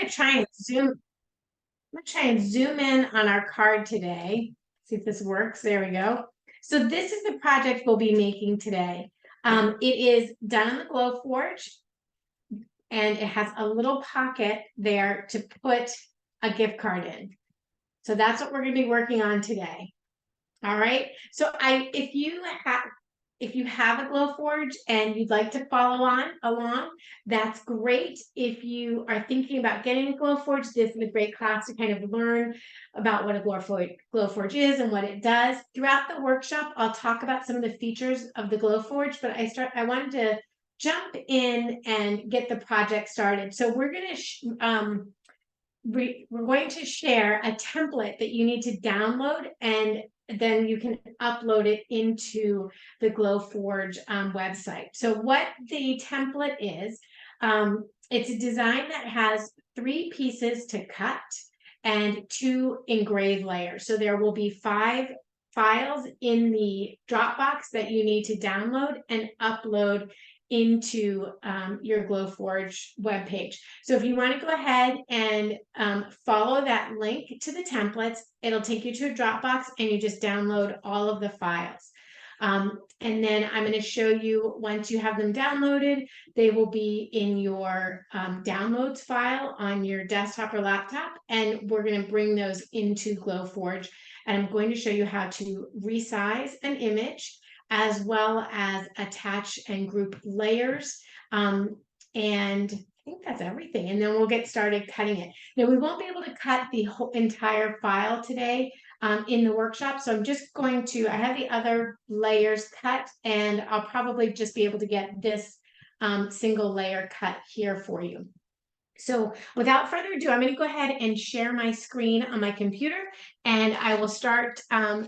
going to try and zoom in on our card today. See if this works. There we go. So this is the project we'll be making today. It is done on the Glowforge, and it has a little pocket there to put a gift card in. So that's what we're going to be working on today. All right. So if you have a Glowforge and you'd like to follow along, that's great. If you are thinking about getting a Glowforge, this is a great class to kind of learn about what a Glowforge is and what it does. Throughout the workshop, I'll talk about some of the features of the Glowforge, but I wanted to jump in and get the project started. So we're going to share a template that you need to download, and then you can upload it into the Glowforge website. So what the template is, it's a design that has 3 pieces to cut and 2 engraved layers. So there will be 5 files in the Dropbox that you need to download and upload into your Glowforge webpage. So if you want to go ahead and follow that link to the templates, it'll take you to a Dropbox and you just download all of the files. And then I'm going to show you, once you have them downloaded, they will be in your downloads file on your desktop or laptop, and we're going to bring those into Glowforge. And I'm going to show you how to resize an image, as well as attach and group layers. And I think that's everything. And then we'll get started cutting it. Now, we won't be able to cut the whole entire file today in the workshop. So I'm just going to, I have the other layers cut, and I'll probably just be able to get this single layer cut here for you. So without further ado, I'm going to go ahead and share my screen on my computer, and I will start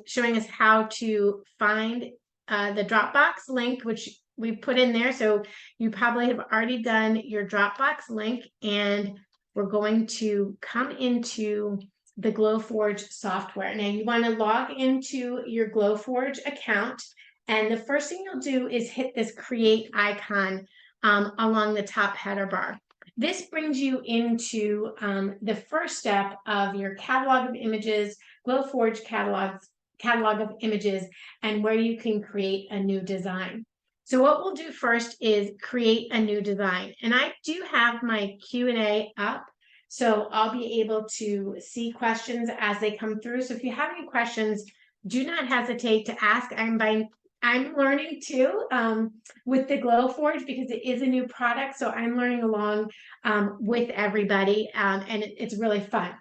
showing us how to find the Dropbox link, which we put in there. So you probably have already done your Dropbox link, and we're going to come into the Glowforge software. Now you want to log into your Glowforge account, and the first thing you'll do is hit this create icon along the top header bar. This brings you into the first step of your catalog of images, Glowforge catalog of images, and where you can create a new design. So what we'll do first is create a new design. And I do have my Q&A up, so I'll be able to see questions as they come through. So if you have any questions, do not hesitate to ask. I'm learning too with the Glowforge, because it is a new product. So I'm learning along with everybody, and it's really fun.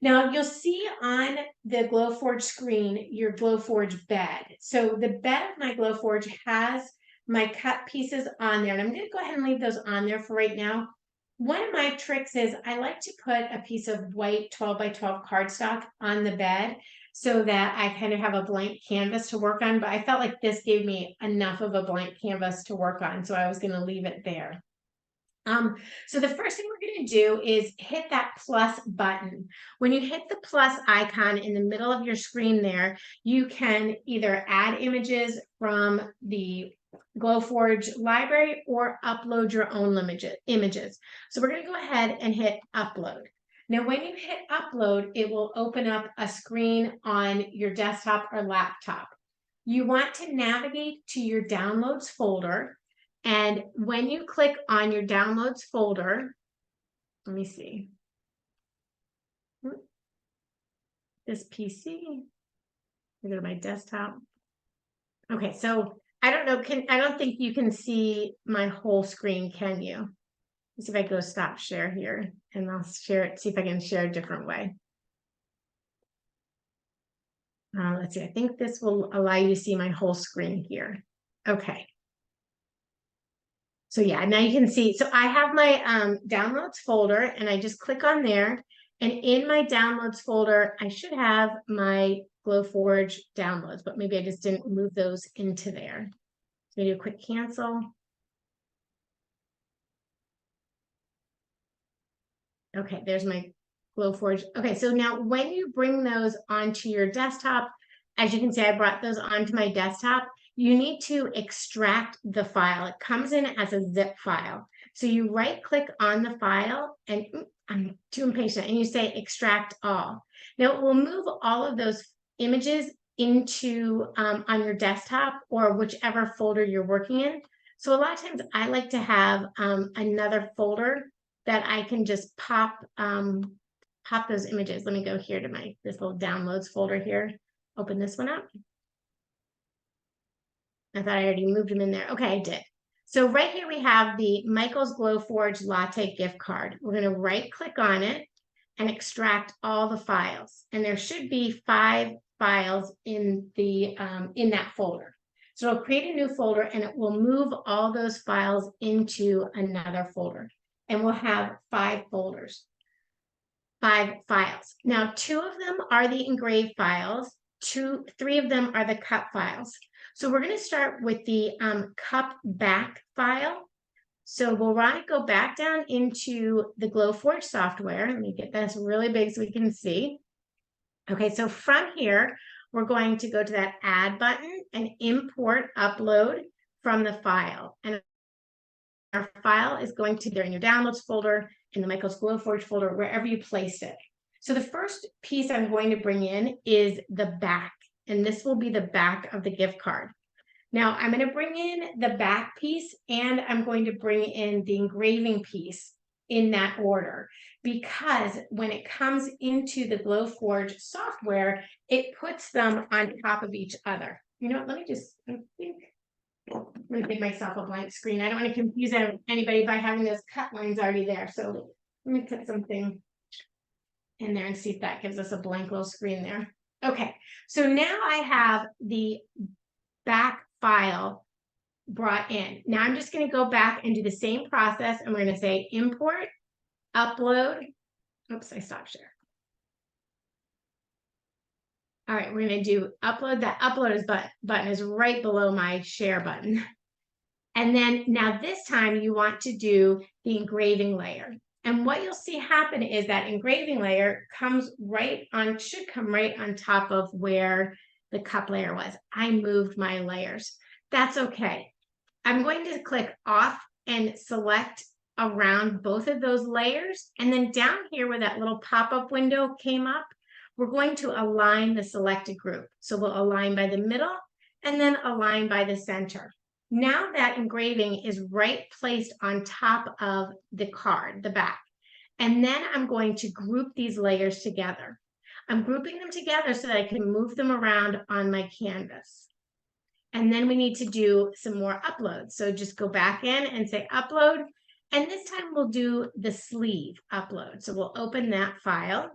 Now you'll see on the Glowforge screen your Glowforge bed. So the bed of my Glowforge has my cut pieces on there, and I'm going to go ahead and leave those on there for right now. One of my tricks is I like to put a piece of white 12 by 12 cardstock on the bed, so that I kind of have a blank canvas to work on, but I felt like this gave me enough of a blank canvas to work on, so I was going to leave it there. So the first thing we're going to do is hit that plus button. When you hit the plus icon in the middle of your screen there, you can either add images from the Glowforge library or upload your own images. So we're going to go ahead and hit upload. Now, when you hit upload, it will open up a screen on your desktop or laptop. You want to navigate to your downloads folder. And when you click on your downloads folder, let me see. This PC, I go to my desktop. Okay, so I don't know, I don't think you can see my whole screen, can you? Let's see if I go stop share here, and I'll share it, see if I can share a different way. Let's see, I think this will allow you to see my whole screen here. Okay. So yeah, now you can see, so I have my downloads folder, and I just click on there, and in my downloads folder, I should have my Glowforge downloads, but maybe I just didn't move those into there. So I do a quick cancel. Okay, there's my Glowforge. Okay, so now when you bring those onto your desktop, as you can see, I brought those onto my desktop. You need to extract the file. It comes in as a zip file. So you right click on the file, and I'm Too impatient, and you say extract all. Now it will move all of those images into on your desktop or whichever folder you're working in. So a lot of times I like to have another folder that I can just pop those images. Let me go here to this little downloads folder here. Open this one up. I thought I already moved them in there. Okay, I did. So right here we have the Michael's Glowforge Latte gift card. We're going to right click on it and extract all the files. And there should be 5 files in that folder. So it'll create a new folder and it will move all those files into another folder. And we'll have 5 folders, 5 files. Now 2 of them are the engraved files, 3 of them are the cut files. So we're going to start with the cup back file. So we'll want to go back down into the Glowforge software. Let me get this really big so we can see. Okay, so from here, we're going to go to that add button and import upload from the file. And our file is going to be in your downloads folder, in the Michael's Glowforge folder, wherever you placed it. So the first piece I'm going to bring in is the back, and this will be the back of the gift card. Now I'm going to bring in the back piece and I'm going to bring in the engraving piece in that order, because when it comes into the Glowforge software, it puts them on top of each other. You know what, let me just, I'm going to give myself a blank screen. I don't want to confuse anybody by having those cut lines already there. So let me put something in there and see if that gives us a blank little screen there. Okay, so now I have the back file brought in. Now I'm just going to go back and do the same process, and we're going to say import, upload. Oops, I stopped share. All right, we're going to do upload. That upload button is right below my share button. And then now this time you want to do the engraving layer. And what you'll see happen is that engraving layer should come right on top of where the cup layer was. I moved my layers. That's okay. I'm going to click off and select around both of those layers. And then down here where that little pop-up window came up, we're going to align the selected group. So we'll align by the middle and then align by the center. Now that engraving is right placed on top of the card, the back. And then I'm going to group these layers together. I'm grouping them together so that I can move them around on my canvas. And then we need to do some more uploads. So just go back in and say upload. And this time we'll do the sleeve upload. So we'll open that file.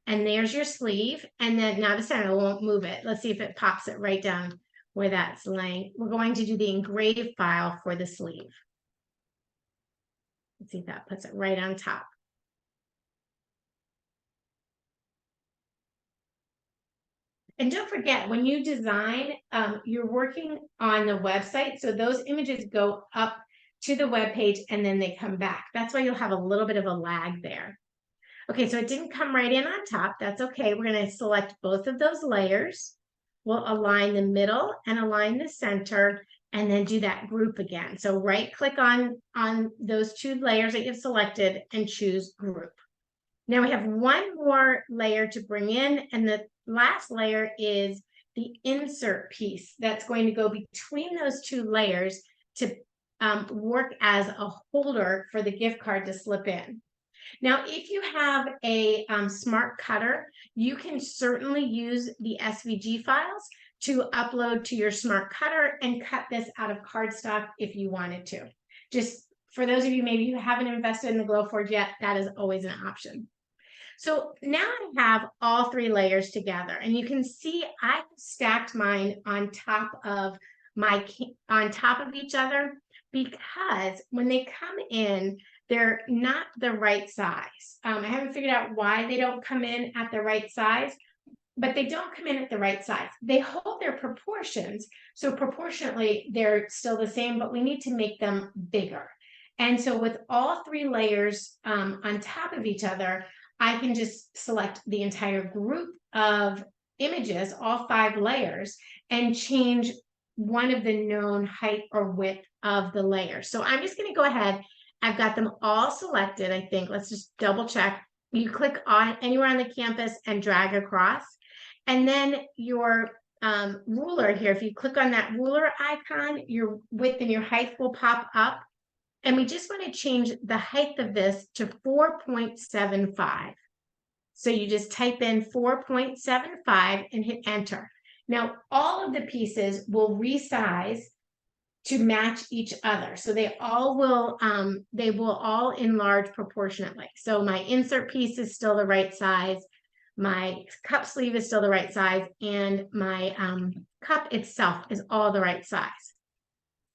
And there's your sleeve. And then now this time I won't move it. Let's see if it pops it right down where that's laying. We're going to do the engraved file for the sleeve. Let's see if that puts it right on top. And don't forget, when you design, you're working on the website. So those images go up to the web page and then they come back. That's why you'll have a little bit of a lag there. Okay, so it didn't come right in on top. That's okay. We're going to select both of those layers. We'll align the middle and align the center and then do that group again. So right click on those 2 layers that you've selected and choose group. Now we have one more layer to bring in, and the last layer is the insert piece that's going to go between those 2 layers to work as a holder for the gift card to slip in. Now, if you have a smart cutter, you can certainly use the SVG files to upload to your smart cutter and cut this out of cardstock if you wanted to. Just for those of you maybe who haven't invested in the Glowforge yet, that is always an option. So now I have all 3 layers together, and you can see I've stacked mine on top of each other, because when they come in, they're not the right size. I haven't figured out why they don't come in at the right size, but they don't come in at the right size. They hold their proportions, so proportionately they're still the same, but we need to make them bigger. And so with all 3 layers on top of each other, I can just select the entire group of images, all 5 layers, and change one of the known height or width of the layer. So I'm just going to go ahead I've got them all selected, I think. Let's just double check. You click on anywhere on the campus and drag across. And then your ruler here, if you click on that ruler icon, your width and your height will pop up. And we just want to change the height of this to 4.75. So you just type in 4.75 and hit enter. Now, all of the pieces will resize to match each other. So they will all enlarge proportionately. So my insert piece is still the right size. My cup sleeve is still the right size, and my cup itself is all the right size.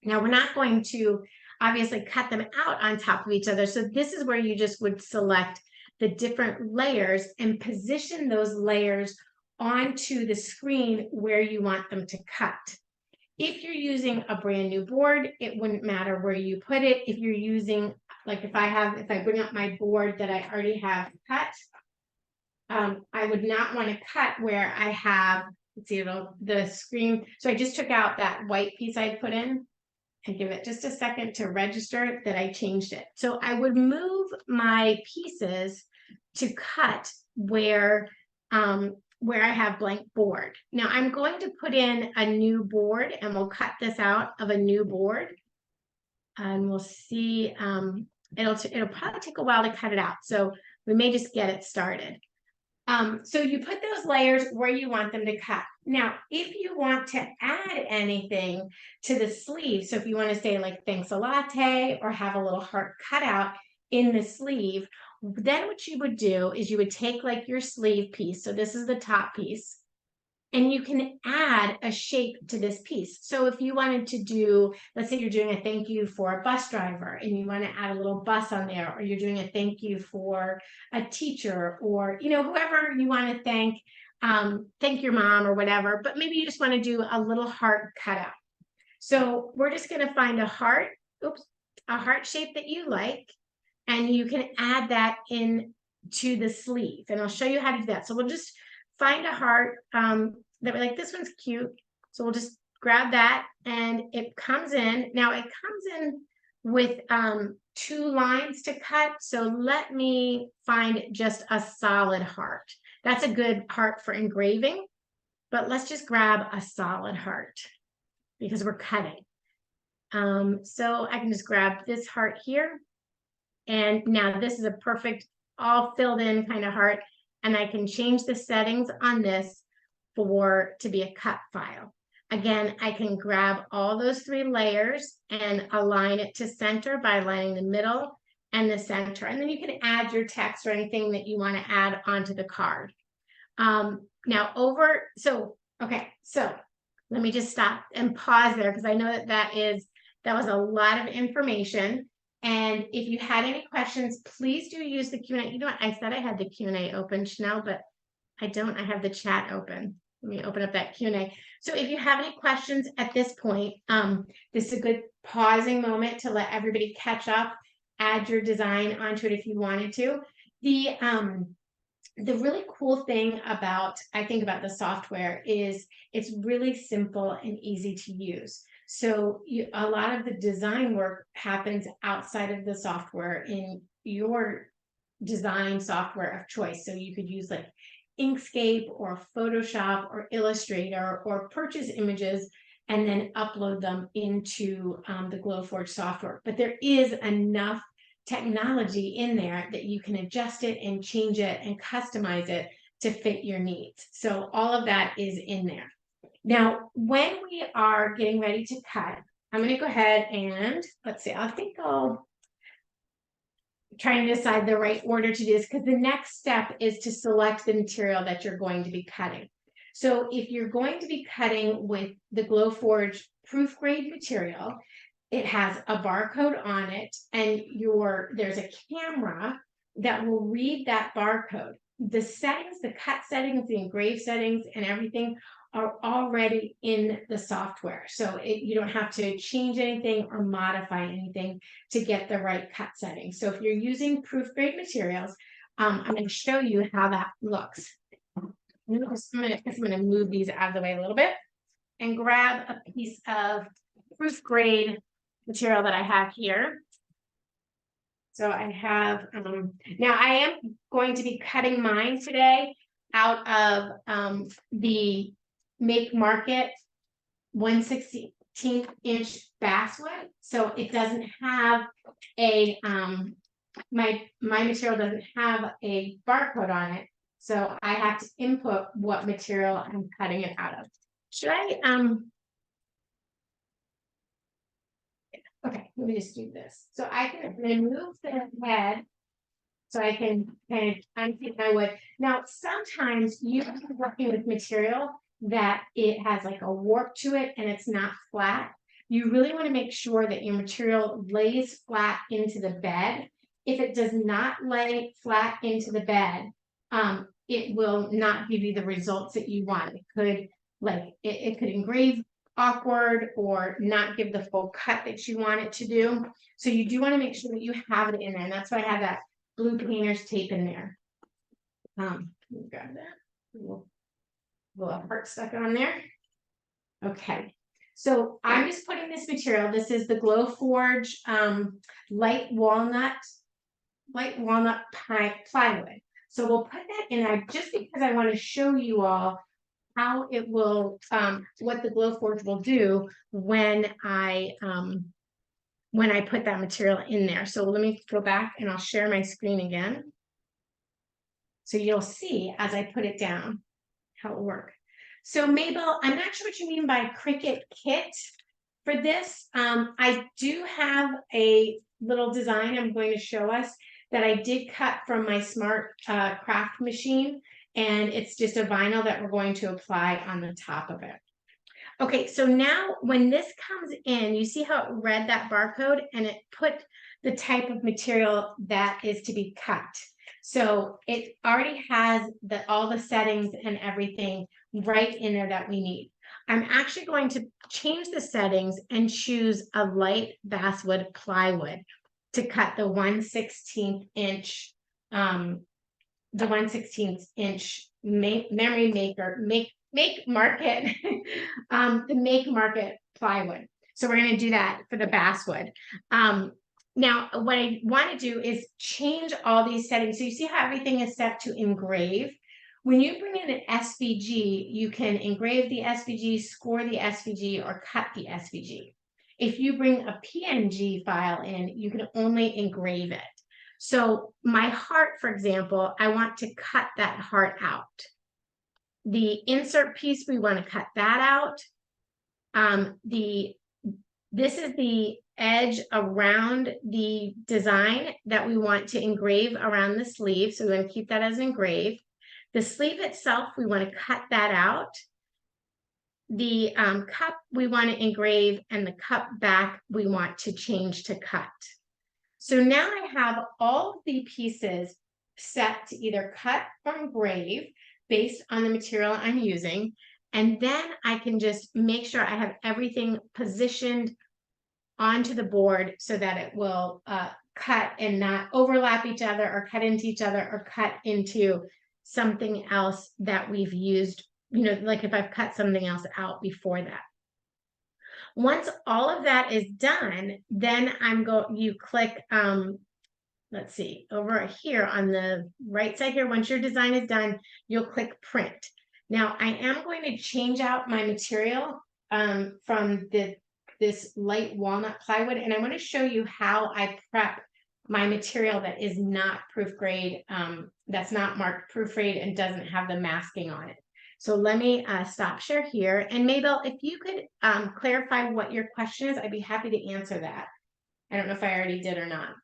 Now we're not going to obviously cut them out on top of each other. So this is where you just would select the different layers and position those layers onto the screen where you want them to cut. If you're using a brand new board, it wouldn't matter where you put it. If you're using, like if I bring up my board that I already have cut, I would not want to cut where I have, let's see, the screen. So I just took out that white piece I put in and give it just a second to register that I changed it. So I would move my pieces to cut where I have blank board. Now I'm going to put in a new board, and we'll cut this out of a new board, and we'll see. It'll probably take a while to cut it out, so we may just get it started. So you put those layers where you want them to cut. Now, if you want to add anything to the sleeve, so if you want to say like thanks a latte or have a little heart cutout in the sleeve, then what you would do is you would take like your sleeve piece. So this is the top piece, and you can add a shape to this piece. So if you wanted to do, let's say you're doing a thank you for a bus driver and you want to add a little bus on there, or you're doing a thank you for a teacher, or, you know, whoever you want to thank your mom or whatever, but maybe you just want to do a little heart cutout. So we're just going to find a heart shape that you like, and you can add that in to the sleeve, and I'll show you how to do that. So we'll just find a heart that we like. This one's cute, so we'll just grab that, and it comes in. Now it comes in with 2 lines to cut, so let me find just a solid heart. That's a good heart for engraving, but let's just grab a solid heart because we're cutting. So I can just grab this heart here, and now this is a perfect all filled in kind of heart, and I can change the settings on this to be a cut file. Again, I can grab all those 3 layers and align it to center by aligning the middle and the center, and then you can add your text or anything that you want to add onto the card. Okay, so let me just stop and pause there, because I know that was a lot of information. And if you had any questions, please do use the Q&A. You know what? I said I had the Q&A open, Chanel, but I don't. I have the chat open. Let me open up that Q&A. So if you have any questions at this point, this is a good pausing moment to let everybody catch up, add your design onto it if you wanted to. The really cool thing about the software is it's really simple and easy to use. So a lot of the design work happens outside of the software in your design software of choice. So you could use like Inkscape or Photoshop or Illustrator, or purchase images and then upload them into the Glowforge software. But there is enough technology in there that you can adjust it and change it and customize it to fit your needs. So all of that is in there. Now, when we are getting ready to cut, I'm going to go ahead and let's see, I think I'll try and decide the right order to do this, because the next step is to select the material that you're going to be cutting. So if you're going to be cutting with the Glowforge Proofgrade material, it has a barcode on it, and there's a camera that will read that barcode. The settings, the cut settings, the engrave settings, and everything are already in the software. So you don't have to change anything or modify anything to get the right cut settings. So if you're using Proofgrade materials, I'm going to show you how that looks. I'm going to move these out of the way a little bit and grab a piece of Proofgrade material that I have here. So I have, now I am going to be cutting mine today out of the Make Market 1/16 inch basswood. So it doesn't have a, my material doesn't have a barcode on it. So I have to input what material I'm cutting it out of. Should I, okay, let me just do this. So I can remove the head so I can kind of unpick my wood. Now, sometimes you are working with material that it has like a warp to it and it's not flat. You really want to make sure that your material lays flat into the bed. If it does not lay flat into the bed, it will not give you the results that you want. It could it could engrave awkward or not give the full cut that you want it to do. So you do want to make sure that you have it in there. And that's why I have that blue painter's tape in there. Grab that. Little heart stuck on there. Okay. So I'm just putting this material. This is the Glowforge light walnut plywood. So we'll put that in there just because I want to show you all how it will, what the Glowforge will do when I put that material in there. So let me go back and I'll share my screen again. So you'll see as I put it down how it works. So Mabel, I'm not sure what you mean by Cricut kit for this. I do have a little design I'm going to show us that I did cut from my Smart Craft machine. And it's just a vinyl that we're going to apply on the top of it. Okay, so now when this comes in, you see how it read that barcode and it put the type of material that is to be cut. So it already has all the settings and everything right in there that we need. I'm actually going to change the settings and choose a light basswood plywood to cut the 1/16 inch, the 1/16 inch Make Market, the Make Market plywood. So we're going to do that for the basswood. Now, what I want to do is change all these settings. So you see how everything is set to engrave. When you bring in an SVG, you can engrave the SVG, score the SVG, or cut the SVG. If you bring a PNG file in, you can only engrave it. So my heart, for example, I want to cut that heart out. The insert piece, we want to cut that out. This is the edge around the design that we want to engrave around the sleeve. So we want to keep that as engrave. The sleeve itself, we want to cut that out. The cup we want to engrave, and the cup back we want to change to cut. So now I have all of the pieces set to either cut or engrave based on the material I'm using. And then I can just make sure I have everything positioned onto the board so that it will cut and not overlap each other or cut into each other or cut into something else that we've used, you know, like if I've cut something else out before that. Once all of that is done, then you click, let's see, over here on the right side here, once your design is done, you'll click print. Now I am going to change out my material from this light walnut plywood, and I want to show you how I prep my material that is not proof grade, that's not marked proof grade and doesn't have the masking on it. So let me stop share here. And Mabel, if you could clarify what your question is, I'd be happy to answer that. I don't know if I already did or not.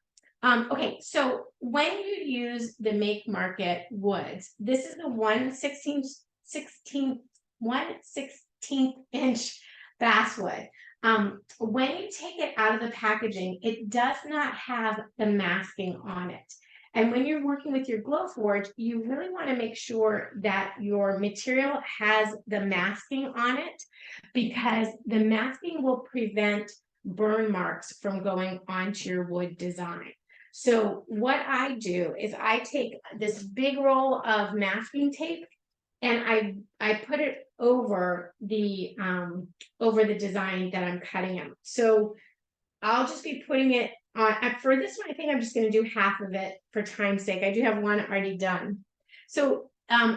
Okay, so when you use the Make Market woods, this is the 1/16 inch basswood. When you take it out of the packaging, it does not have the masking on it. And when you're working with your Glowforge, you really want to make sure that your material has the masking on it, because the masking will prevent burn marks from going onto your wood design. So what I do is I take this big roll of masking tape and I put it over the design that I'm cutting out. So I'll just be putting it for this one, I think I'm just going to do half of it for time's sake. I do have one already done. So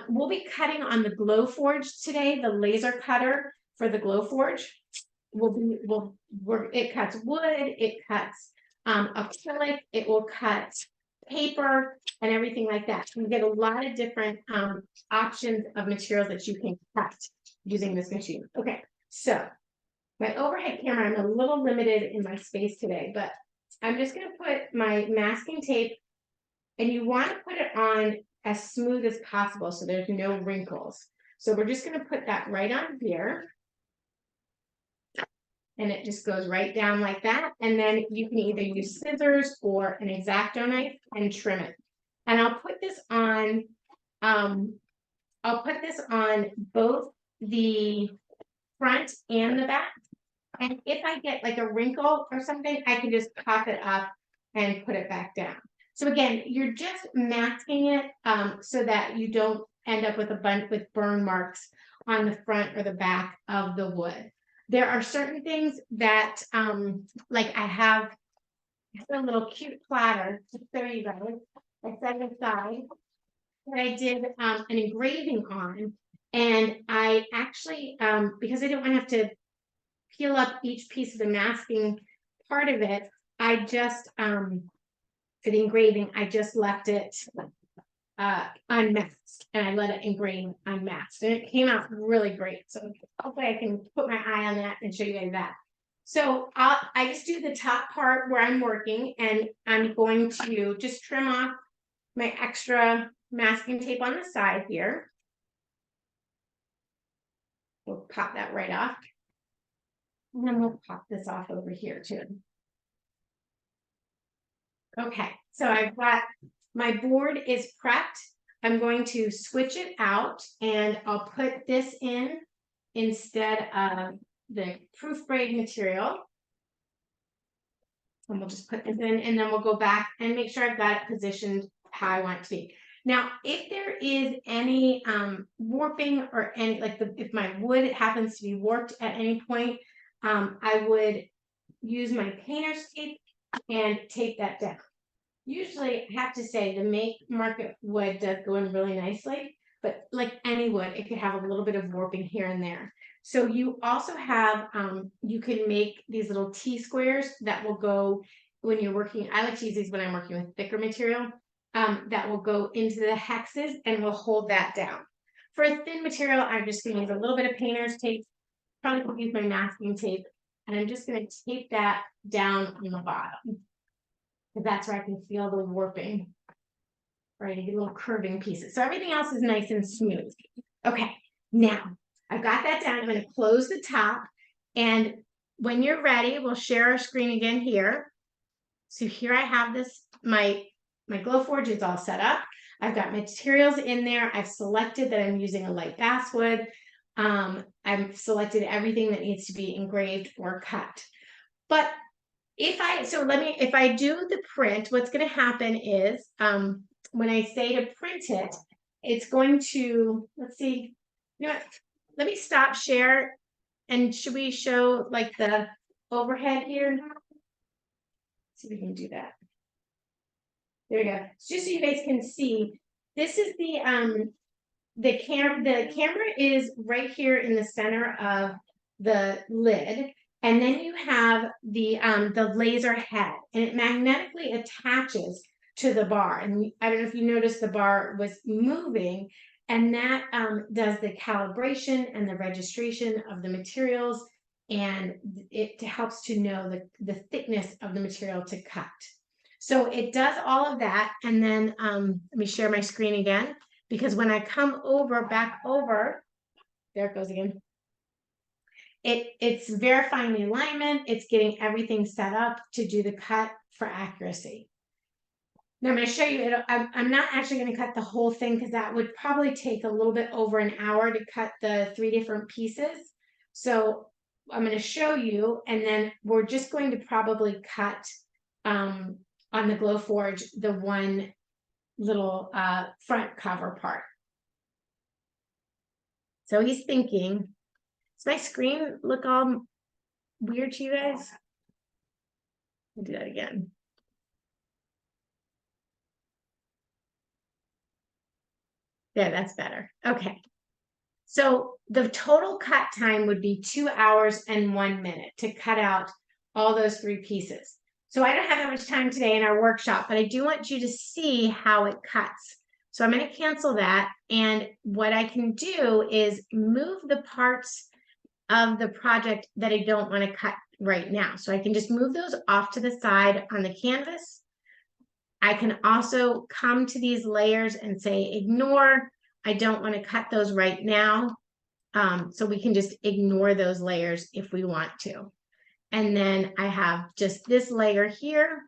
we'll be cutting on the Glowforge today, the laser cutter for the Glowforge. It cuts wood, it cuts acrylic, it will cut paper and everything like that. You get a lot of different options of materials that you can cut using this machine. Okay, so my overhead camera, I'm a little limited in my space today, but I'm just going to put my masking tape, and you want to put it on as smooth as possible so there's no wrinkles. So we're just going to put that right on here. And it just goes right down like that. And then you can either use scissors or an X-Acto knife and trim it. And I'll put this on both the front and the back. And if I get like a wrinkle or something, I can just pop it up and put it back down. So again, you're just masking it so that you don't end up with a bunch with burn marks on the front or the back of the wood. There are certain things that, like I have a little cute platter to show you guys. I set it aside that I did an engraving on, and I actually, because I didn't want to have to peel up each piece of the masking part of it, I just, for the engraving, I just left it unmasked, and I let it engrave unmasked, and it came out really great. So hopefully I can put my eye on that and show you guys that. So I just do the top part where I'm working, and I'm going to just trim off my extra masking tape on the side here. We'll pop that right off. And then we'll pop this off over here too. Okay, so I've got my board is prepped. I'm going to switch it out, and I'll put this in instead of the Proofgrade material. And we'll just put this in, and then we'll go back and make sure I've got it positioned how I want it to be. Now, if there is any warping or any, like if my wood happens to be warped at any point, I would use my painter's tape and tape that down. Usually, I have to say the market wood does go in really nicely, but like any wood, it could have a little bit of warping here and there. So you also have, you can make these little T-squares that will go when you're working. I like to use these when I'm working with thicker material, that will go into the hexes and will hold that down. For a thin material, I'm just going to use a little bit of painter's tape, probably could use my masking tape, and I'm just going to tape that down on the bottom. Because that's where I can feel the warping, right? I get little curving pieces. So everything else is nice and smooth. Okay, now I've got that down. I'm going to close the top. And when you're ready, we'll share our screen again here. So here I have this, my Glowforge is all set up. I've got materials in there. I've selected that I'm using a light basswood. I've selected everything that needs to be engraved or cut. But if I do the print, what's going to happen is when I say to print it, it's going to, let's see, you know what, let me stop share, and should we show like the overhead here? Let's see if we can do that. There we go. Just so you guys can see, this is the camera is right here in the center of the lid. And then you have the laser head, and it magnetically attaches to the bar. And I don't know if you noticed the bar was moving, and that does the calibration and the registration of the materials, and it helps to know the thickness of the material to cut. So it does all of that, and then let me share my screen again, because when I come back over, there it goes again. It's verifying the alignment, it's getting everything set up to do the cut for accuracy. Now I'm going to show you, I'm not actually going to cut the whole thing because that would probably take a little bit over an hour to cut the 3 different pieces. So I'm going to show you, and then we're just going to probably cut on the Glowforge the one little front cover part. So he's thinking, does my screen look all weird to you guys? I'll do that again. There, that's better. Okay. So the total cut time would be 2 hours and 1 minute to cut out all those 3 pieces. So I don't have that much time today in our workshop, but I do want you to see how it cuts. So I'm going to cancel that. And what I can do is move the parts of the project that I don't want to cut right now. So I can just move those off to the side on the canvas. I can also come to these layers and say, ignore. I don't want to cut those right now. So we can just ignore those layers if we want to. And then I have just this layer here.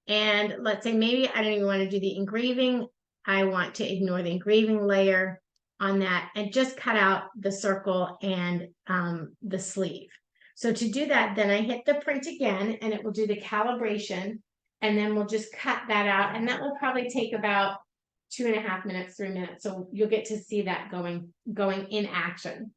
And let's say maybe I don't even want to do the engraving. I want to ignore the engraving layer on that and just cut out the circle and the sleeve. So to do that, then I hit the print again and it will do the calibration. And then we'll just cut that out. And that will probably take about 2.5 minutes, 3 minutes. So you'll get to see that going in action.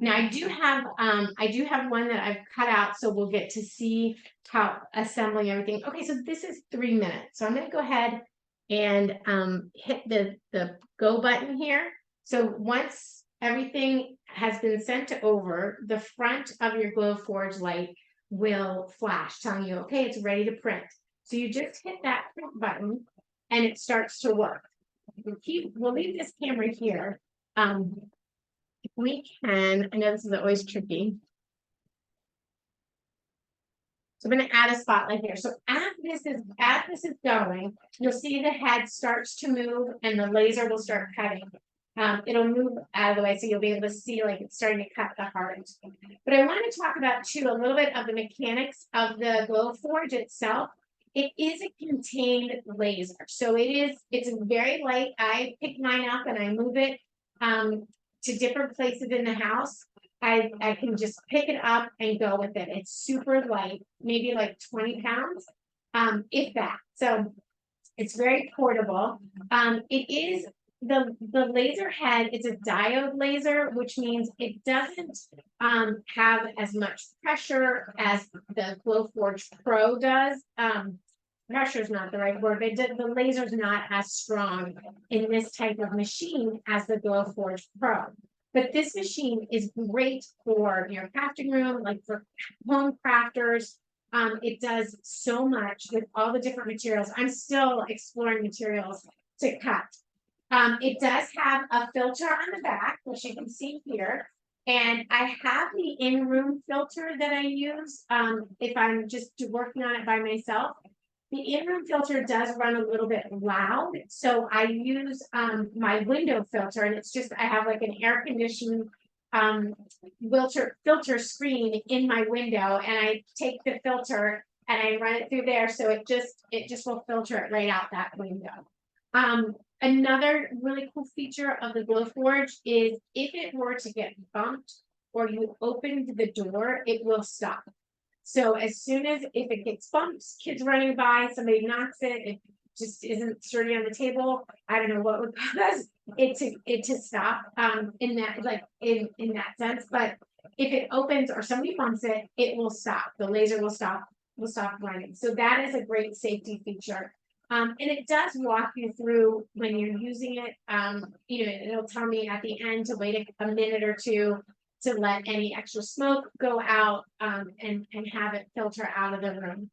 Now I do have one that I've cut out, so we'll get to see how assembling everything. Okay, so this is 3 minutes. So I'm going to go ahead and hit the go button here. So once everything has been sent over, the front of your Glowforge light will flash telling you, okay, it's ready to print. So you just hit that print button and it starts to work. We'll leave this camera here. We can, I know this is always tricky. So I'm going to add a spotlight here. So as this is going, you'll see the head starts to move and the laser will start cutting. It'll move out of the way so you'll be able to see like it's starting to cut the heart. But I want to talk about too a little bit of the mechanics of the Glowforge itself. It is a contained laser. So it's very light. I pick mine up and I move it to different places in the house. I can just pick it up and go with it. It's super light, maybe like 20 pounds, if that. So it's very portable. It is the laser head, it's a diode laser, which means it doesn't have as much pressure as the Glowforge Pro does. Pressure is not the right word, but the laser is not as strong in this type of machine as the Glowforge Pro. But this machine is great for your crafting room, like for home crafters. It does so much with all the different materials. I'm still exploring materials to cut. It does have a filter on the back, which you can see here. And I have the in-room filter that I use if I'm just working on it by myself. The in-room filter does run a little bit loud, so I use my window filter, and it's just I have like an air conditioned filter screen in my window, and I take the filter and I run it through there, so it just will filter it right out that window. Another really cool feature of the Glowforge is if it were to get bumped or you opened the door, it will stop. So as soon as if it gets bumped, kids running by, somebody knocks it, it just isn't sturdy on the table. I don't know what would cause it to stop in that in that sense. But if it opens or somebody bumps it, it will stop. The laser will stop running. So that is a great safety feature. And it does walk you through when you're using it. It'll tell me at the end to wait a minute or two to let any extra smoke go out and have it filter out of the room.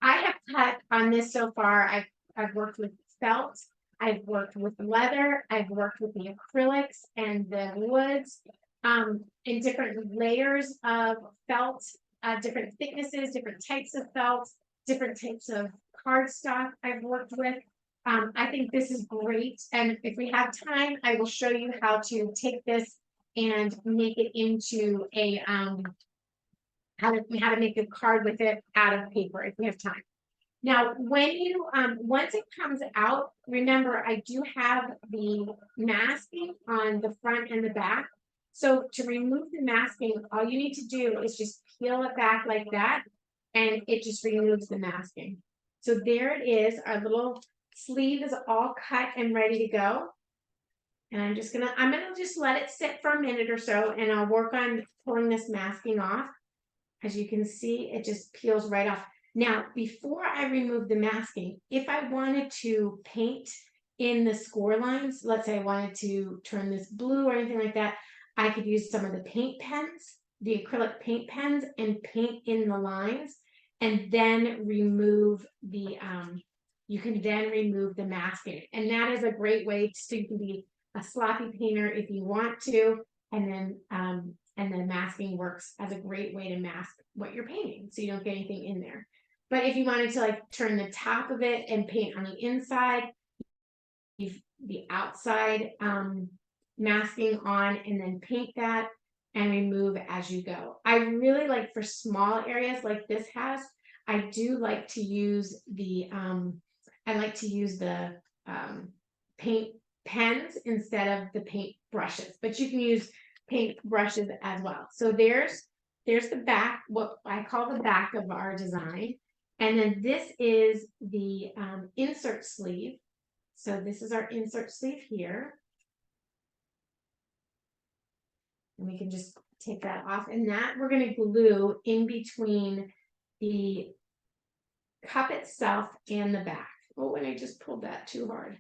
I have cut on this so far. I've worked with felt, I've worked with leather, I've worked with the acrylics and the woods in different layers of felt, different thicknesses, different types of felt, different types of cardstock I've worked with. I think this is great. And if we have time, I will show you how to take this and make it into a how to make a card with it out of paper if we have time. Now, when you once it comes out, remember I do have the masking on the front and the back. So to remove the masking, all you need to do is just peel it back like that, and it just removes the masking. So there it is. Our little sleeve is all cut and ready to go. And I'm gonna just let it sit for a minute or so, and I'll work on pulling this masking off. As you can see, it just peels right off. Now, before I remove the masking, if I wanted to paint in the score lines, let's say I wanted to turn this blue or anything like that, I could use some of the paint pens, the acrylic paint pens, and paint in the lines, and then remove the, you can then remove the masking. And that is a great way to, so you can be a sloppy painter if you want to, and then masking works as a great way to mask what you're painting, so you don't get anything in there. But if you wanted to like turn the top of it and paint on the inside, the outside masking on, and then paint that and remove as you go. I really like, for small areas like this has, I do like to use the paint pens instead of the paint brushes, but you can use paint brushes as well. So there's the back, what I call the back of our design. And then this is the insert sleeve. So this is our insert sleeve here. And we can just take that off, and that we're going to glue in between the cup itself and the back. Oh, and I just pulled that too hard.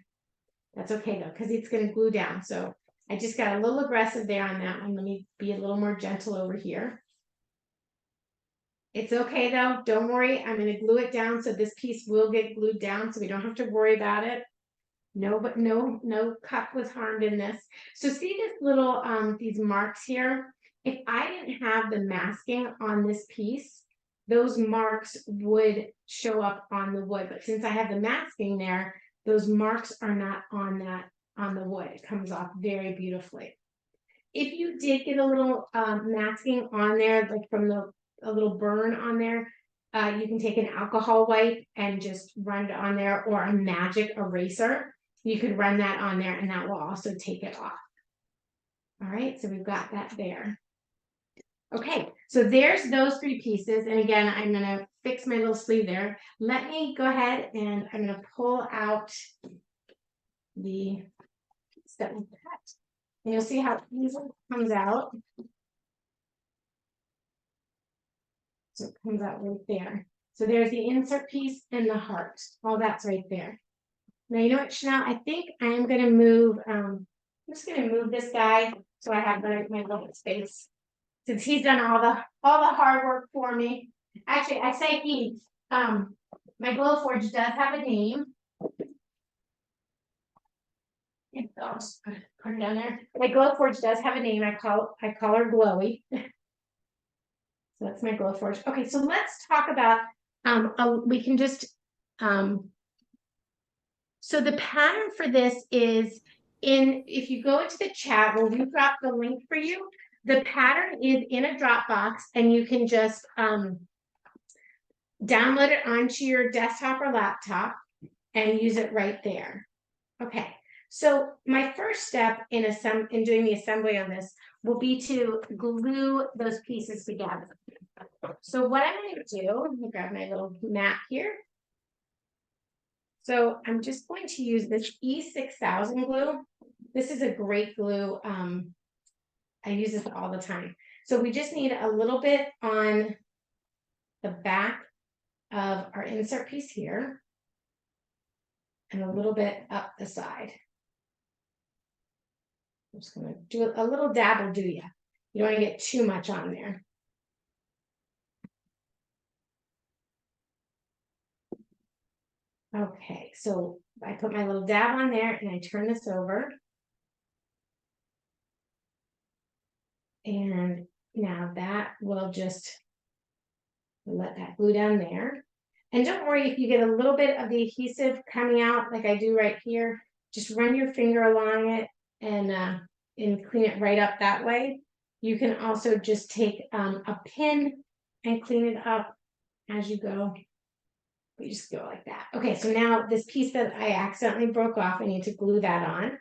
That's okay though, because it's going to glue down. So I just got a little aggressive there on that one. Let me be a little more gentle over here. It's okay though, don't worry. I'm going to glue it down, so this piece will get glued down, so we don't have to worry about it. No, but no cup was harmed in this. So see this little, these marks here? If I didn't have the masking on this piece, those marks would show up on the wood. But since I have the masking there, those marks are not on that, on the wood. It comes off very beautifully. If you did get a little masking on there, like from a little burn on there, you can take an alcohol wipe and just run it on there, or a magic eraser. You could run that on there, and that will also take it off. All right, so we've got that there. Okay, so there's those three pieces. And again, I'm going to fix my little sleeve there. Let me go ahead and I'm going to pull out the step and cut. And you'll see how easily it comes out. So it comes out right there. So there's the insert piece and the heart. All that's right there. Now, you know what, Chanel, I think I am going to move, I'm just going to move this guy so I have my little space, since he's done all the hard work for me. Actually, I say he, my Glowforge does have a name. I'll just put it down there. My Glowforge does have a name. I call her Glowy. So that's my Glowforge. Okay, so let's talk about, we can just, so the pattern for this is if you go into the chat, we'll drop the link for you. The pattern is in a Dropbox, and you can just download it onto your desktop or laptop and use it right there. Okay, so my first step in doing the assembly on this will be to glue those pieces together. So what I'm going to do, let me grab my little mat here. So I'm just going to use this E6000 glue. This is a great glue. I use this all the time. So we just need a little bit on the back of our insert piece here, and a little bit up the side. I'm just going to do a little dab will do ya. You don't want to get too much on there. Okay, so I put my little dab on there, and I turn this over. And now that will just let that glue down there. And don't worry if you get a little bit of the adhesive coming out like I do right here. Just run your finger along it and clean it right up that way. You can also just take a pin and clean it up as you go. We just go like that. Okay, so now this piece that I accidentally broke off, I need to glue that on.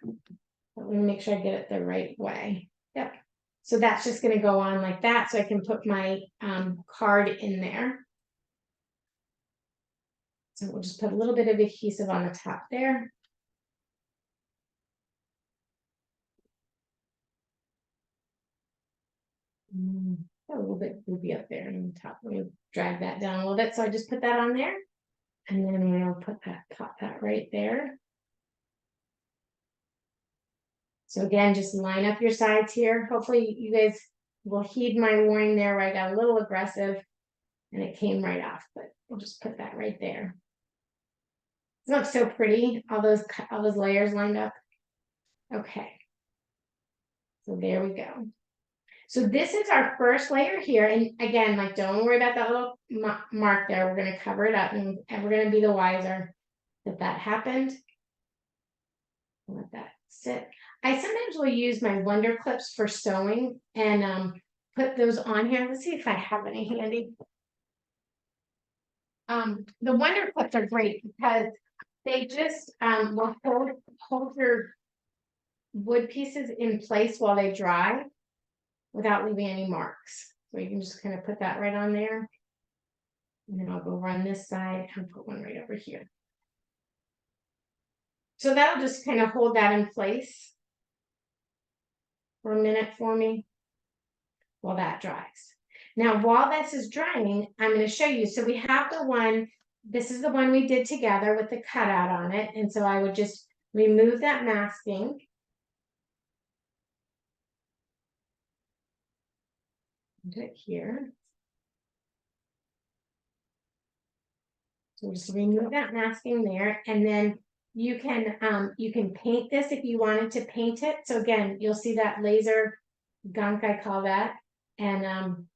Let me make sure I get it the right way. Yep. So that's just going to go on like that, so I can put my card in there. So we'll just put a little bit of adhesive on the top there. A little bit goopy up there on the top. We'll drag that down a little bit. So I just put that on there, and then we'll put that, pop that right there. So again, just line up your sides here. Hopefully you guys will heed my warning there where I got a little aggressive and it came right off, but we'll just put that right there. It looks so pretty, all those layers lined up. Okay. So there we go. So this is our first layer here. And again, like, don't worry about that little mark there. We're going to cover it up and we're going to be the wiser that that happened. Let that sit. I sometimes will use my Wonder Clips for sewing and put those on here. Let's see if I have any handy. The Wonder Clips are great because they just will hold your wood pieces in place while they dry without leaving any marks. So you can just kind of put that right on there. And then I'll go run this side and put one right over here. So that'll just kind of hold that in place for a minute for me while that dries. Now, while this is drying, I'm going to show you. So we have the one, this is the one we did together with the cutout on it. And so I would just remove that masking. Do it here. So just remove that masking there, and then you can paint this if you wanted to paint it. So again, you'll see that laser gunk, I call that. And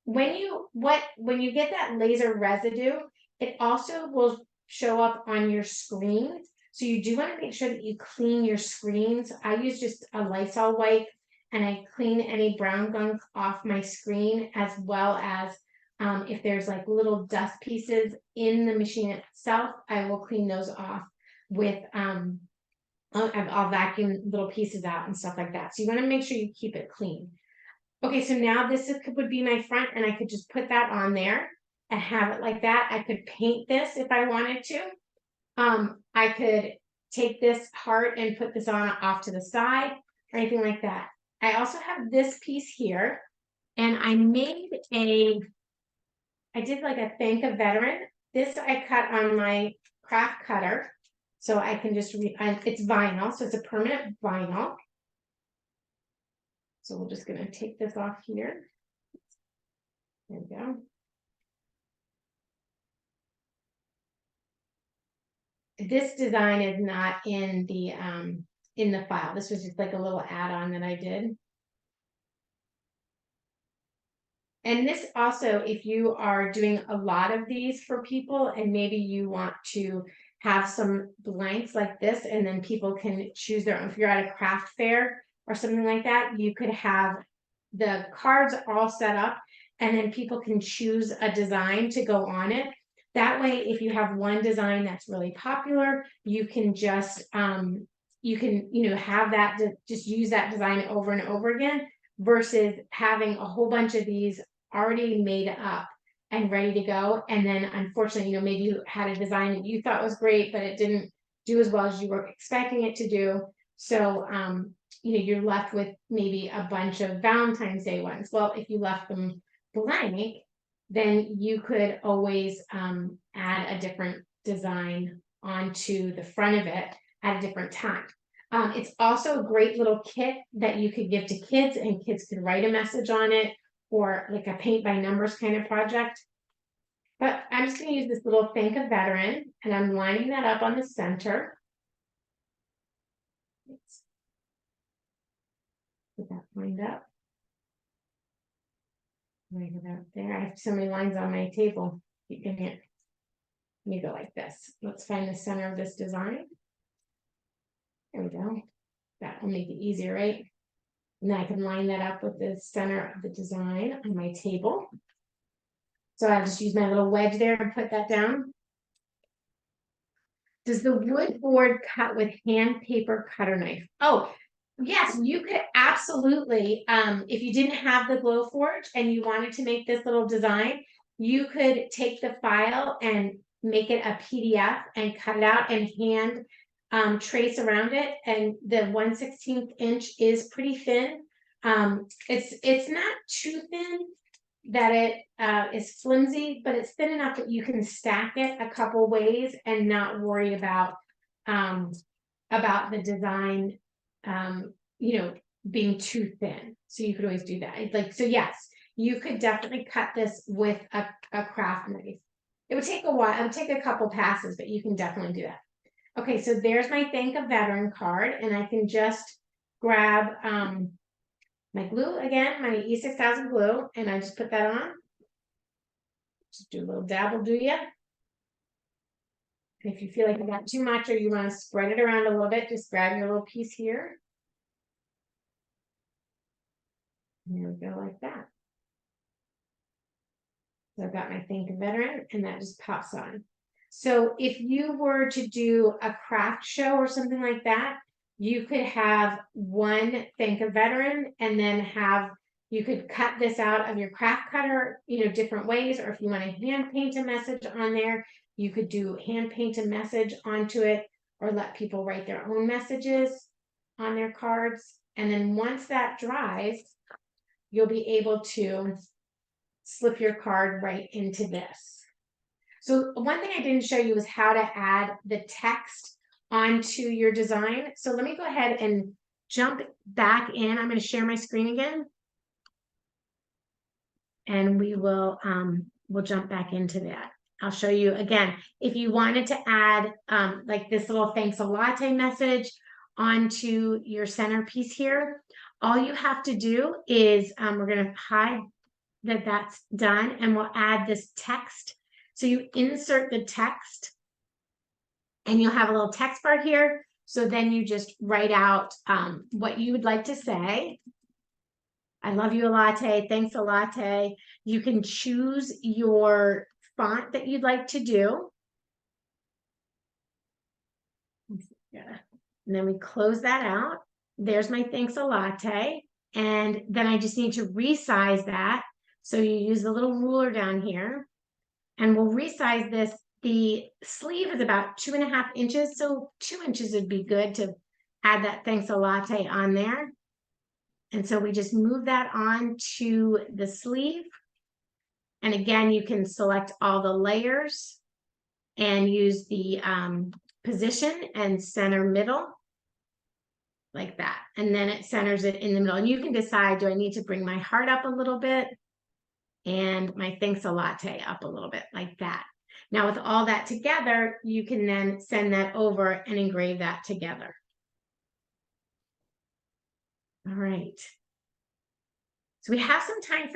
when you get that laser residue, it also will show up on your screen. So you do want to make sure that you clean your screens. I use just a Lysol wipe and I clean any brown gunk off my screen, as well as if there's like little dust pieces in the machine itself, I will clean those off with I'll vacuum little pieces out and stuff like that. So you want to make sure you keep it clean. Okay, so now this would be my front, and I could just put that on there and have it like that. I could paint this if I wanted to. I could take this heart and put this on off to the side or anything like that. I also have this piece here, and I did like a thank a veteran. This I cut on my craft cutter, so I can just it's vinyl, so it's a permanent vinyl. So we're just going to take this off here. There we go. This design is not in the file. This was just like a little add-on that I did. And this also, if you are doing a lot of these for people and maybe you want to have some blanks like this, and then people can choose their own. If you're at a craft fair or something like that, you could have the cards all set up and then people can choose a design to go on it. That way, if you have one design that's really popular, you can just have that just use that design over and over again, versus having a whole bunch of these already made up and ready to go. And then unfortunately, maybe you had a design that you thought was great, but it didn't do as well as you were expecting it to do. So, you're left with maybe a bunch of Valentine's Day ones. Well, if you left them blank, then you could always add a different design onto the front of it at a different time. It's also a great little kit that you could give to kids, and kids could write a message on it, or like a paint by numbers kind of project. But I'm just going to use this little thank a veteran, and I'm lining that up on the center. Let's get that lined up. Right about there. I have so many lines on my table. You can hit. Let me go like this. Let's find the center of this design. There we go. That will make it easier, right? And then I can line that up with the center of the design on my table. So I'll just use my little wedge there and put that down. Does the wood board cut with hand paper cutter knife? Oh, yes, you could absolutely. If you didn't have the Glowforge and you wanted to make this little design, you could take the file and make it a PDF and cut it out and hand trace around it. And the 1/16 inch is pretty thin. It's not too thin that it is flimsy, but it's thin enough that you can stack it a couple ways and not worry about the design you know, being too thin. So you could always do that. It's like, so yes, you could definitely cut this with a craft knife. It would take a while, it would take a couple passes, but you can definitely do that. Okay, so there's my Thank a Veteran card, and I can just grab my glue again, my E6000 glue, and I just put that on. Just do a little dabble, do ya? And if you feel like you got too much or you want to spread it around a little bit, just grab your little piece here. And there we go, like that. So I've got my Thank a Veteran, and that just pops on. So if you were to do a craft show or something like that, you could have one Thank a Veteran, and then you could cut this out of your craft cutter, you know, different ways. Or if you want to hand paint a message on there, you could do hand paint a message onto it, or let people write their own messages on their cards. And then once that dries, you'll be able to slip your card right into this. So one thing I didn't show you is how to add the text onto your design. So let me go ahead and jump back in. I'm going to share my screen again. And we'll jump back into that. I'll show you again, if you wanted to add like this little thanks a latte message onto your centerpiece here, all you have to do is we're going to hide that that's done, and we'll add this text. So you insert the text, and you'll have a little text bar here. So then you just write out what you would like to say. I love you a latte. Thanks a latte. You can choose your font that you'd like to do. Yeah. And then we close that out. There's my thanks a latte. And then I just need to resize that. So you use the little ruler down here, and we'll resize this. The sleeve is about 2.5 inches. So 2 inches would be good to add that thanks a latte on there. And so we just move that on to the sleeve. And again, you can select all the layers and use the position and center middle like that. And then it centers it in the middle. And you can decide, do I need to bring my heart up a little bit and my thanks a latte up a little bit like that. Now with all that together, you can then send that over and engrave that together. All right. So we have some time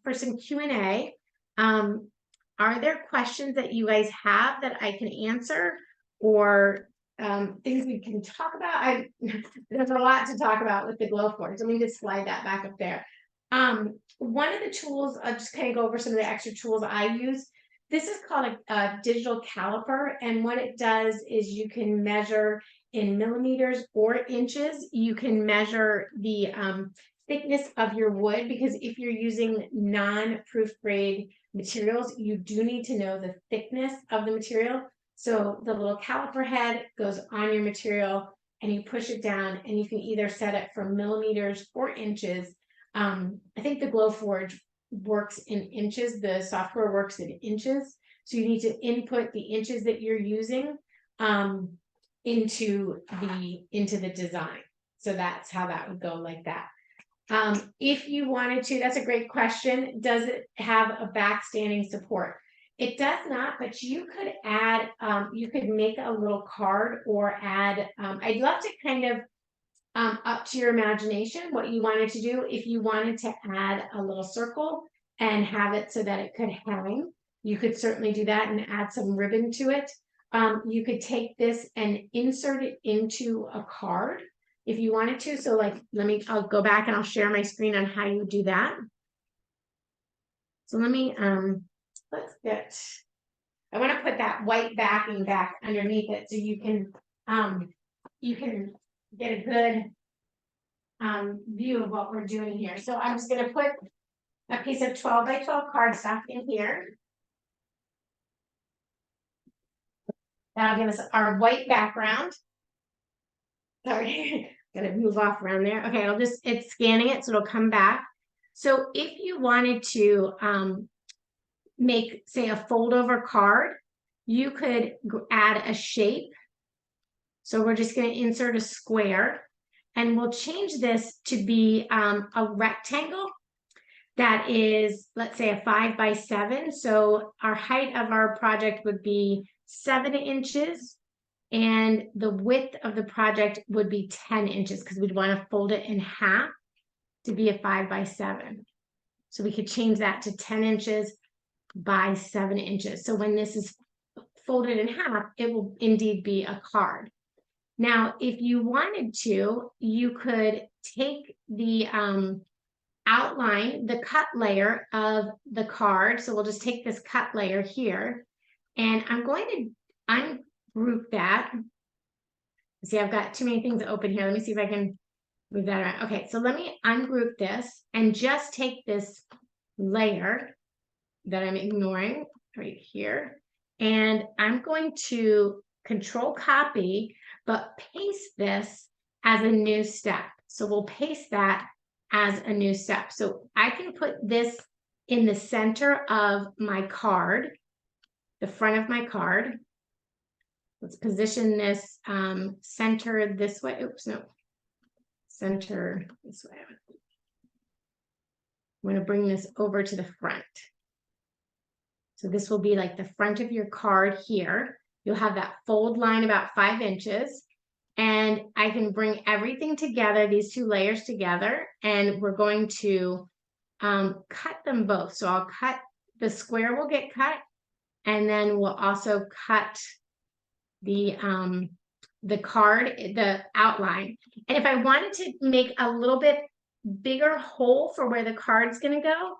for some Q&A. Are there questions that you guys have that I can answer, or things we can talk about? There's a lot to talk about with the Glowforge. Let me just slide that back up there. One of the tools, I'll just kind of go over some of the extra tools I use. This is called a digital caliper, and what it does is you can measure in millimeters or inches. You can measure the thickness of your wood, because if you're using non-proof grade materials, you do need to know the thickness of the material. So the little caliper head goes on your material, and you push it down, and you can either set it for millimeters or inches. I think the Glowforge works in inches. The software works in inches. So you need to input the inches that you're using into the design. So that's how that would go, like that. If you wanted to, that's a great question. Does it have a backstanding support? It does not, but you could add, you could make a little card or add, I'd love to kind of up to your imagination what you wanted to do. If you wanted to add a little circle and have it so that it could hang, you could certainly do that and add some ribbon to it. You could take this and insert it into a card if you wanted to. So like, I'll go back and I'll share my screen on how you do that. So let me, I want to put that white backing back underneath it so you can get a good view of what we're doing here. So I'm just going to put a piece of 12 by 12 cardstock in here. That'll give us our white background. Sorry, gotta move off around there. Okay, it's scanning it, so it'll come back. So if you wanted to make, say, a fold over card, you could add a shape. So we're just going to insert a square, and we'll change this to be a rectangle that is, let's say, a 5 by 7. So our height of our project would be 7 inches, and the width of the project would be 10 inches because we'd want to fold it in half to be a 5 by 7. So we could change that to 10 inches by 7 inches. So when this is folded in half, it will indeed be a card. Now, if you wanted to, you could take the outline, the cut layer of the card. So we'll just take this cut layer here, and I'm going to ungroup that. See, I've got too many things open here. Let me see if I can move that around. Okay, so let me ungroup this and just take this layer that I'm ignoring right here, and I'm going to Control Copy, but paste this as a new step. So we'll paste that as a new step. So I can put this in the center of my card, the front of my card. Let's position this center this way. Oops, no. Center this way. I'm going to bring this over to the front. So this will be like the front of your card here. You'll have that fold line about 5 inches. And I can bring everything together, these two layers together, and we're going to cut them both. So I'll cut, the square will get cut, and then we'll also cut the card, the outline. And if I wanted to make a little bit bigger hole for where the card's going to go,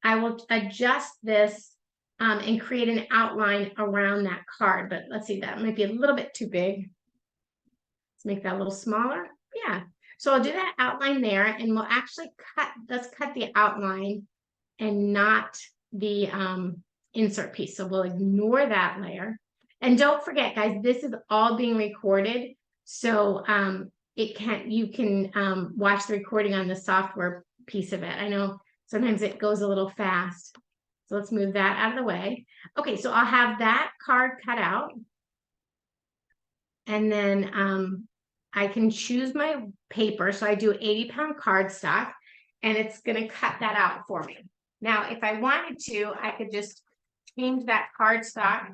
I will adjust this and create an outline around that card. But let's see, that might be a little bit too big. Let's make that a little smaller. Yeah. So I'll do that outline there, and we'll actually let's cut the outline and not the insert piece. So we'll ignore that layer. And don't forget, guys, this is all being recorded. So you can watch the recording on the software piece of it. I know sometimes it goes a little fast. So let's move that out of the way. Okay, so I'll have that card cut out. And then I can choose my paper. So I do 80-pound cardstock, and it's going to cut that out for me. Now, if I wanted to, I could just change that cardstock.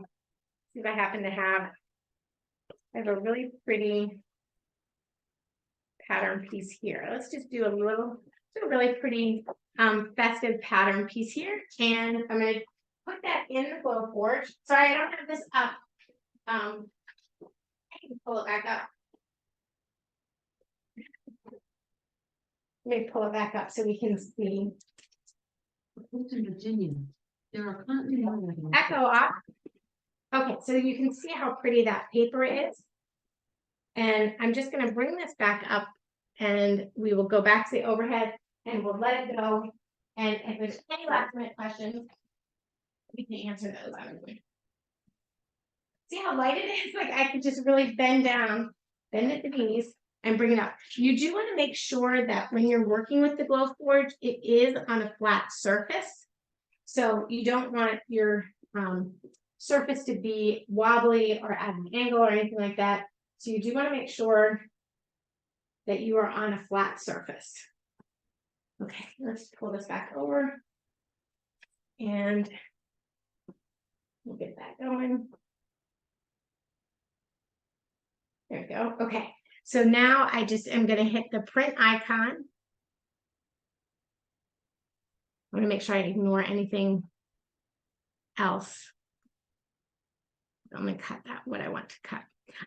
See if I happen to I have a really pretty pattern piece here. Let's just do a really pretty festive pattern piece here. And I'm going to put that in the Glowforge. Sorry, I don't have this up. I can pull it back up. Let me pull it back up so we can see. In Virginia, there are Echo off. Okay, so you can see how pretty that paper is. And I'm just going to bring this back up, and we will go back to the overhead, and we'll let it go. And if there's any last minute questions, we can answer those. See how light it is? Like I could just really bend at the knees and bring it up. You do want to make sure that when you're working with the Glowforge, it is on a flat surface. So you don't want your surface to be wobbly or at an angle or anything like that. So you do want to make sure that you are on a flat surface. Okay, let's pull this back over, and we'll get that going. There we go. Okay, so now I just am going to hit the print icon. I want to make sure I ignore anything else. I'm going to cut that, what I want to cut.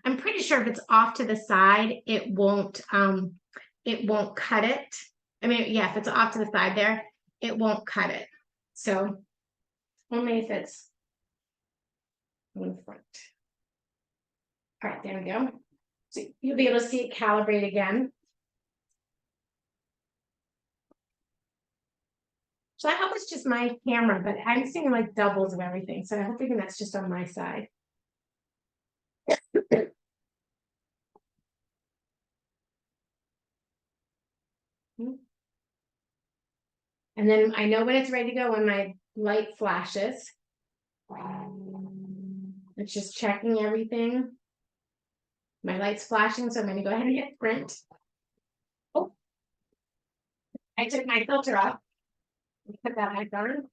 I'm pretty sure if it's off to the side, it won't cut it. I mean, yeah, if it's off to the side there, it won't cut it. So only if it's in the front. All right, there we go. So you'll be able to see it calibrate again. So I hope it's just my camera, but I'm seeing like doubles of everything. So I'm thinking that's just on my side. And then I know when it's ready to go when my light flashes. It's just checking everything. My light's flashing, so I'm going to go ahead and hit print. I took my filter off. Put that back on.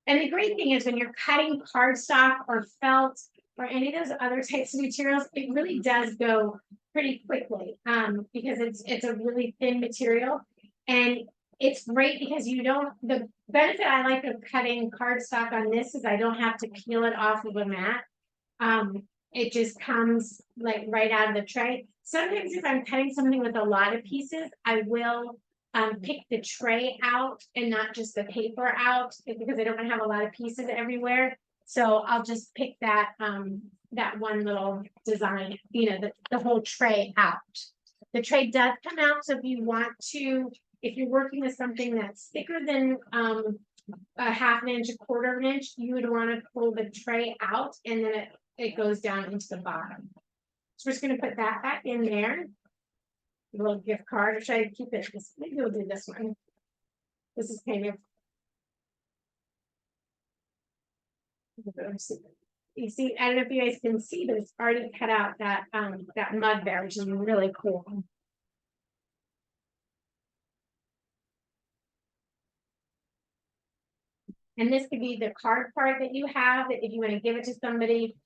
And the great thing is when you're cutting cardstock or felt or any of those other types of materials, it really does go pretty quickly because it's a really thin material. And it's great because you don't, the benefit I like of cutting cardstock on this is I don't have to peel it off of a mat. It just comes like right out of the tray. Sometimes if I'm cutting something with a lot of pieces, I will pick the tray out and not just the paper out because I don't want to have a lot of pieces everywhere. So I'll just pick that that one little design, you know, the whole tray out. The tray does come out, so if you want to, if you're working with something that's thicker than a half an inch, a quarter of an inch, you would want to pull the tray out and then it goes down into the bottom. So we're just going to put that back in there. A little gift card, or should I keep it? Maybe we'll do this one. This is kind of. You see, I don't know if you guys can see, but it's already cut out that that mug there, which is really cool. And this could be the card that you have if you want to give it to somebody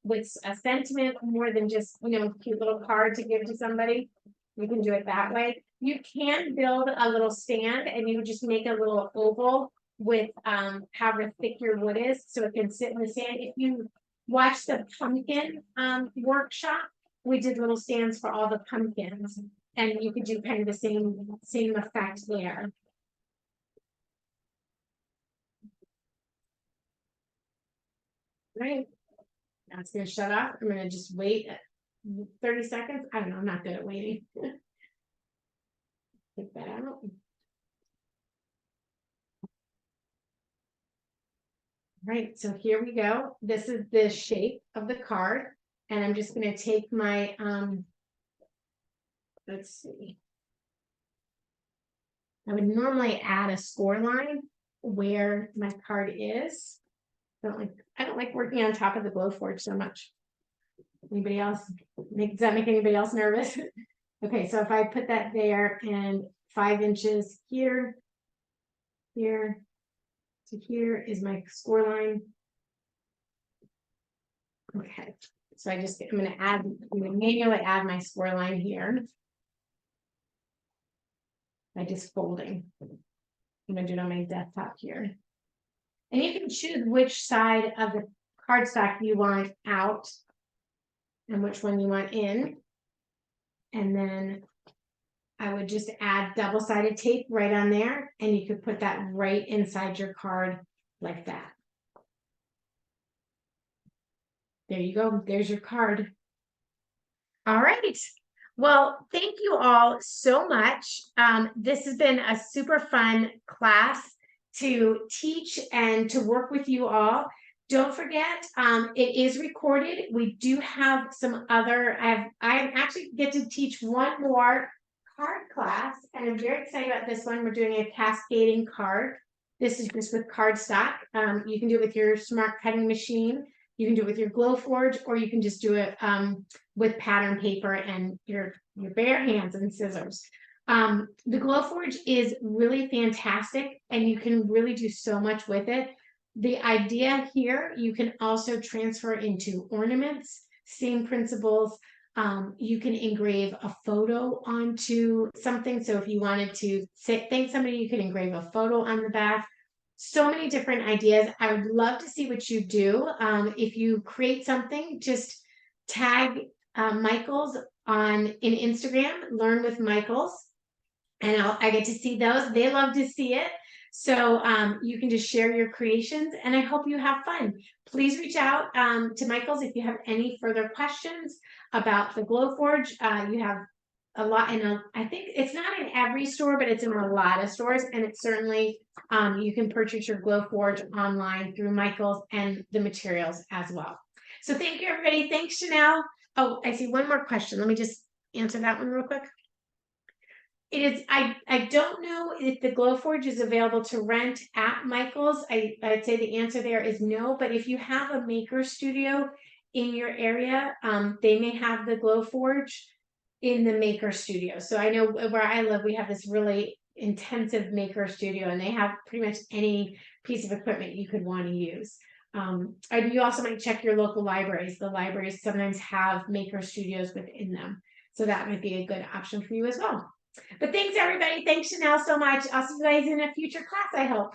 with a sentiment more than just, you know, cute little card to give to somebody. You can do it that way. You can build a little stand and you just make a little oval with however thick your wood is so it can sit in the sand. If you watch the pumpkin workshop, we did little stands for all the pumpkins and you could do kind of the same effect there. Right. Now it's gonna shut off. I'm gonna just wait 30 seconds. I don't know, I'm not good at waiting. Take that out. Right, so here we go. This is the shape of the card, and I'm just going to take my let's see. I would normally add a score line where my card is. I don't like working on top of the Glowforge so much. Anybody else? Does that make anybody else nervous? Okay, so if I put that there and 5 inches here, here to here is my score line. Okay, so I'm going to manually add my score line here by just folding. I'm going to do it on my desktop here. And you can choose which side of the cardstock you want out and which one you want in. And then I would just add double-sided tape right on there, and you could put that right inside your card like that. There you go. There's your card. All right. Well, thank you all so much. This has been a super fun class to teach and to work with you all. Don't forget, it is recorded. We do have some other, I actually get to teach one more card class, and I'm very excited about this one. We're doing a cascading card. This is just with cardstock. You can do it with your smart cutting machine. You can do it with your Glowforge, or you can just do it with pattern paper and your bare hands and scissors. The Glowforge is really fantastic, and you can really do so much with it. The idea here, you can also transfer into ornaments, same principles. You can engrave a photo onto something. So if you wanted to thank somebody, you could engrave a photo on the back. So many different ideas. I would love to see what you do. If you create something, just tag Michael's in Instagram, Learn with Michael's, and I get to see those. They love to see it. So you can just share your creations, and I hope you have fun. Please reach out to Michael's if you have any further questions about the Glowforge. You have a lot I think it's not in every store, but it's in a lot of stores, and it's certainly you can purchase your Glowforge online through Michael's and the materials as well. So thank you, everybody. Thanks, Chanel. Oh, I see one more question. Let me just answer that one real quick. It is, I don't know if the Glowforge is available to rent at Michael's. I'd say the answer there is no, but if you have a maker studio in your area, they may have the Glowforge. in the maker studio. So I know where I live, we have this really intensive maker studio, and they have pretty much any piece of equipment you could want to use. And you also might check your local libraries. The libraries sometimes have maker studios within them. So that might be a good option for you as well. But thanks everybody. Thanks Chanel so much. I'll see you guys in a future class, I hope.